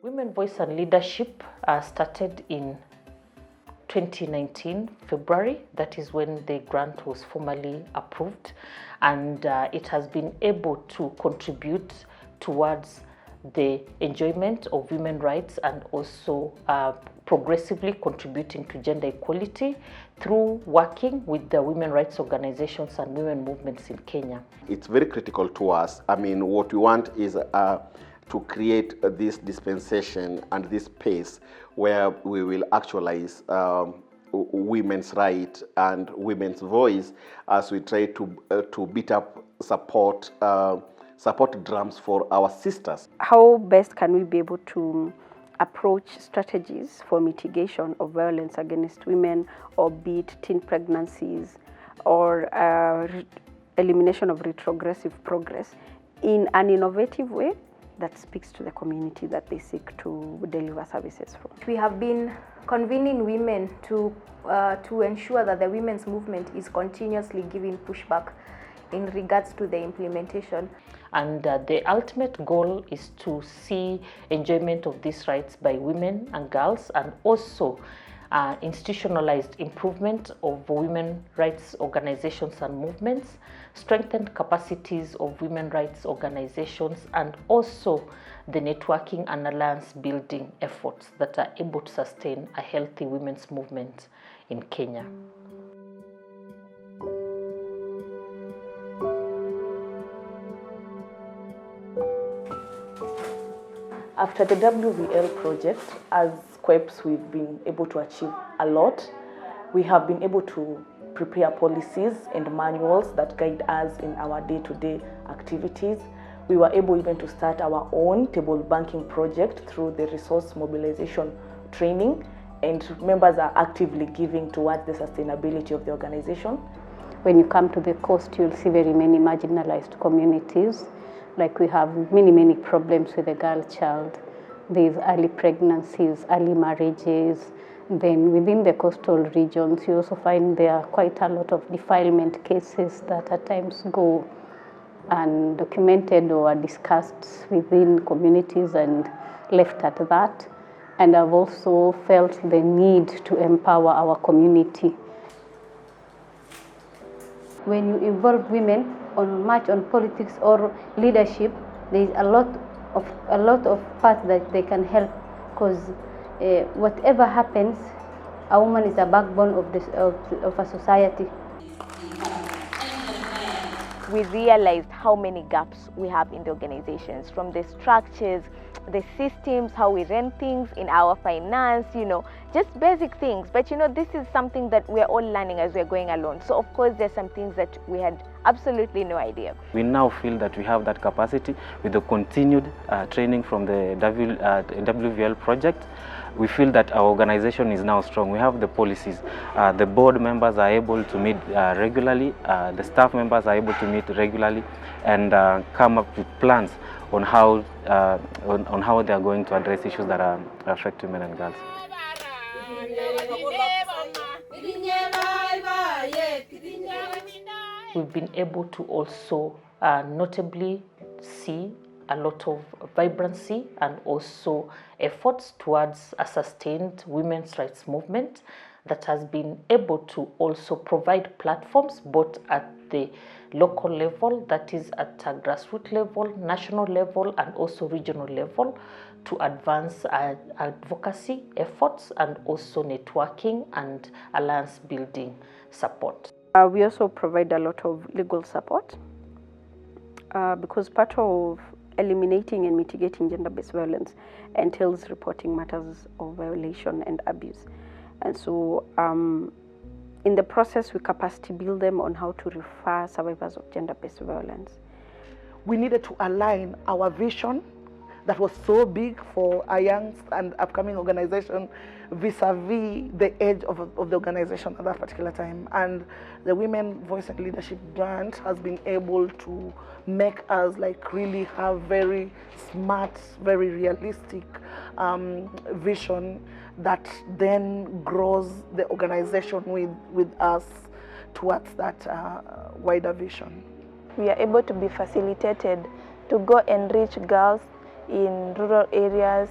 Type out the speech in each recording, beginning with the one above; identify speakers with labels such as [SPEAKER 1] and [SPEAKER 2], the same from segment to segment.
[SPEAKER 1] Women Voice and Leadership started in 2019, February. That is when the grant was formally approved, and it has been able to contribute towards the enjoyment of women's rights and also progressively contributing to gender equality through working with the women rights organizations and women movements in Kenya.
[SPEAKER 2] It's very critical to us. I mean, what we want is to create this dispensation and this space where we will actualize women's rights and women's voice as we try to beat up support drums for our sisters.
[SPEAKER 3] How best can we be able to approach strategies for mitigation of violence against women, or be it teen pregnancies or elimination of retrogressive progress, in an innovative way that speaks to the community that they seek to deliver services from?
[SPEAKER 4] We have been convening women to ensure that the women's movement is continuously giving pushback in regards to the implementation.
[SPEAKER 1] And the ultimate goal is to see enjoyment of these rights by women and girls, and also institutionalized improvement of women rights organizations and movements, strengthened capacities of women rights organizations, and also the networking and alliance building efforts that are able to sustain a healthy women's movement in Kenya.
[SPEAKER 5] After the WVL project, as CREAWs, we've been able to achieve a lot. We have been able to prepare policies and manuals that guide us in our day-to-day activities. We were able even to start our own table banking project through the resource mobilization training, and members are actively giving towards the sustainability of the organization.
[SPEAKER 3] When you come to the coast, you'll see very many marginalized communities. Like we have many problems with the girl child. There's early pregnancies, early marriages. Then within the coastal regions, you also find there are quite a lot of defilement cases that at times go undocumented or are discussed within communities and left at that. And I've also felt the need to empower our community. When you involve women on politics or leadership, there is a lot of parts that they can help, because whatever happens, a woman is a backbone of a society.
[SPEAKER 6] We realized how many gaps we have in the organizations, from the structures, the systems, how we run things in our finance, just basic things. But this is something that we're all learning as we're going along. So of course there's some things that we had absolutely no idea.
[SPEAKER 7] We now feel that we have that capacity with the continued training from the WVL project. We feel that our organization is now strong. We have the policies. The board members are able to meet regularly. The staff members are able to meet regularly and come up with plans on how they are going to address issues that affect women and girls.
[SPEAKER 1] We've been able to also notably see a lot of vibrancy and also efforts towards a sustained women's rights movement that has been able to also provide platforms both at the local level, that is at a grassroots level, national level, and also regional level, to advance advocacy efforts and also networking and alliance building support.
[SPEAKER 3] We also provide a lot of legal support because part of eliminating and mitigating gender-based violence entails reporting matters of violation and abuse. And so in the process, we capacity build them on how to refer survivors of gender-based violence.
[SPEAKER 5] We needed to align our vision that was so big for a young and upcoming organization vis-a-vis the age of the organization at that particular time. And the Women Voice and Leadership grant has been able to make us really have very smart, very realistic vision that then grows the organization with us towards that wider vision.
[SPEAKER 4] We are able to be facilitated to go and reach girls in rural areas,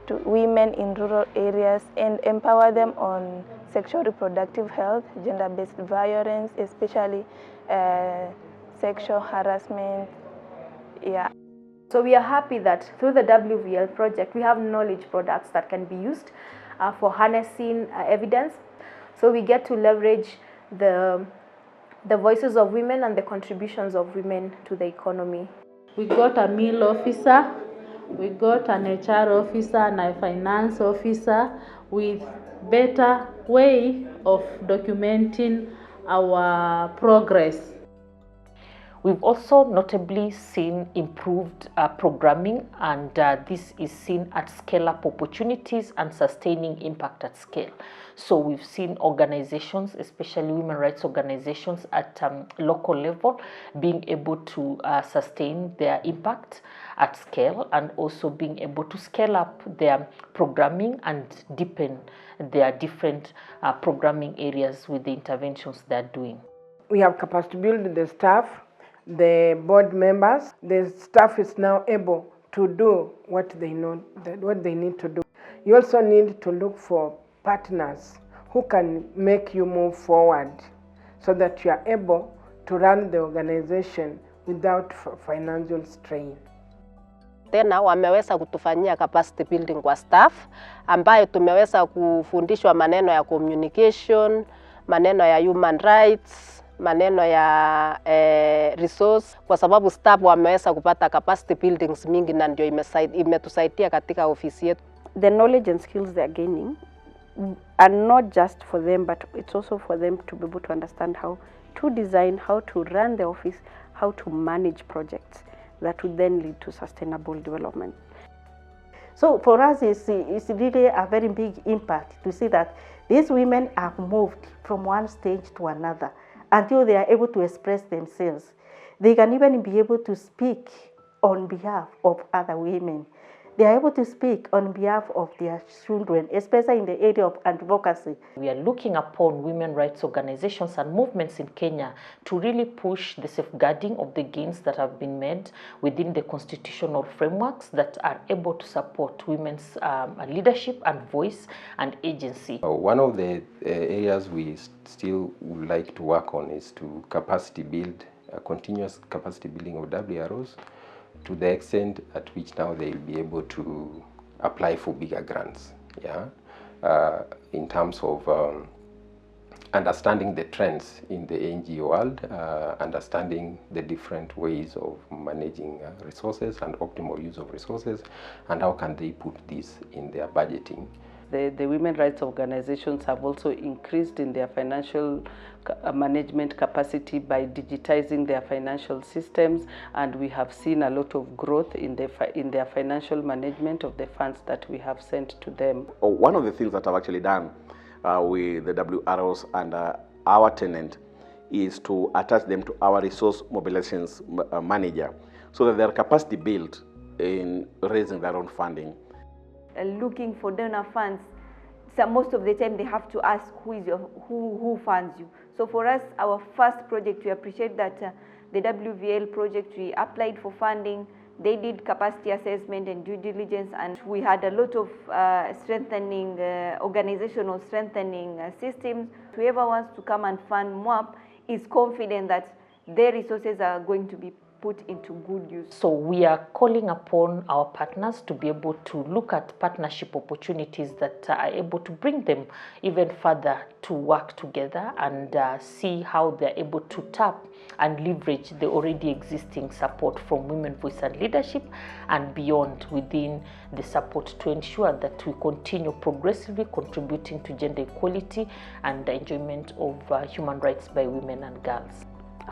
[SPEAKER 8] to women in rural areas and empower them on sexual reproductive health, gender-based violence, especially sexual harassment. Yeah.
[SPEAKER 4] So we are happy that through the WVL project, we have knowledge products that can be used for harnessing evidence. So we get to leverage the voices of women and the contributions of women to the economy.
[SPEAKER 9] We got a meal officer, we got an HR officer and a finance officer with better way of documenting our progress.
[SPEAKER 1] We've also notably seen improved programming, and this is seen at scale-up opportunities and sustaining impact at scale. So we've seen organizations, especially women rights organizations at local level, being able to sustain their impact at scale, and also being able to scale up their programming and deepen their different programming areas with the interventions they're doing.
[SPEAKER 10] We have capacity build the staff, the board members. The staff is now able to do what they know, what they need to do. You also need to look for partners who can make you move forward so that you are able to run the organization without financial strain.
[SPEAKER 11] Tena wameweza kutufanyia capacity building kwa staff, ambayo tumeweza kufundishwa maneno ya communication, maneno ya human rights, maneno ya resource, kwa sababu staff wameweza kupata capacity buildings mingi na ndio imetusaidia katika ofisi yetu.
[SPEAKER 12] The knowledge and skills they are gaining are not just for them, but it's also for them to be able to understand how to design, how to run the office, how to manage projects that would then lead to sustainable development.
[SPEAKER 13] So for us, it's really a very big impact to see that these women have moved from one stage to another until they are able to express themselves. They can even be able to speak on behalf of other women. They are able to speak on behalf of their children, especially in the area of advocacy.
[SPEAKER 1] We are looking upon women rights organizations and movements in Kenya to really push the safeguarding of the gains that have been made within the constitutional frameworks that are able to support women's leadership and voice and agency.
[SPEAKER 14] One of the areas we still would like to work on is to capacity build, continuous capacity building of WROs, to the extent at which now they will be able to apply for bigger grants, in terms of understanding the trends in the NGO world, understanding the different ways of managing resources and optimal use of resources, and how can they put this in their budgeting.
[SPEAKER 9] The women rights organizations have also increased in their financial management capacity by digitizing their financial systems, and we have seen a lot of growth in their financial management of the funds that we have sent to them.
[SPEAKER 2] One of the things that I've actually done with the WROs and our tenant is to attach them to our resource mobilizations manager so that their capacity built in raising their own funding.
[SPEAKER 15] Looking for donor funds, so most of the time they have to ask who funds you. So for us, our first project, we appreciate that the WVL project, we applied for funding, they did capacity assessment and due diligence, and we had a lot of strengthening, organizational strengthening systems. Whoever wants to come and fund MWAP is confident that their resources are going to be put into good use.
[SPEAKER 1] So we are calling upon our partners to be able to look at partnership opportunities that are able to bring them even further to work together and see how they're able to tap and leverage the already existing support from Women Voice and Leadership and beyond within the support to ensure that we continue progressively contributing to gender equality and the enjoyment of human rights by women and girls.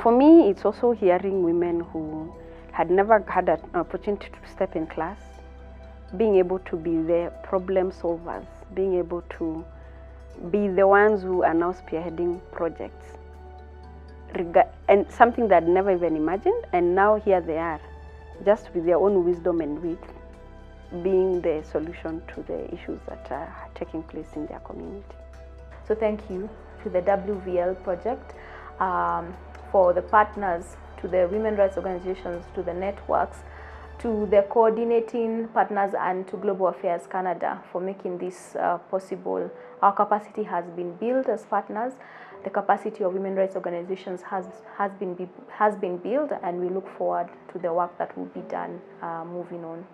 [SPEAKER 12] For me, it's also hearing women who had never had an opportunity to step in class, being able to be the problem solvers, being able to be the ones who are now spearheading projects, and something that I'd never even imagined, and now here they are, just with their own wisdom and wit, being the solution to the issues that are taking place in their community.
[SPEAKER 4] So thank you to the WVL project, for the partners, to the women rights organizations, to the networks, to the coordinating partners and to Global Affairs Canada for making this possible. Our capacity has been built as partners. The capacity of women rights organizations has been built, and we look forward to the work that will be done moving on.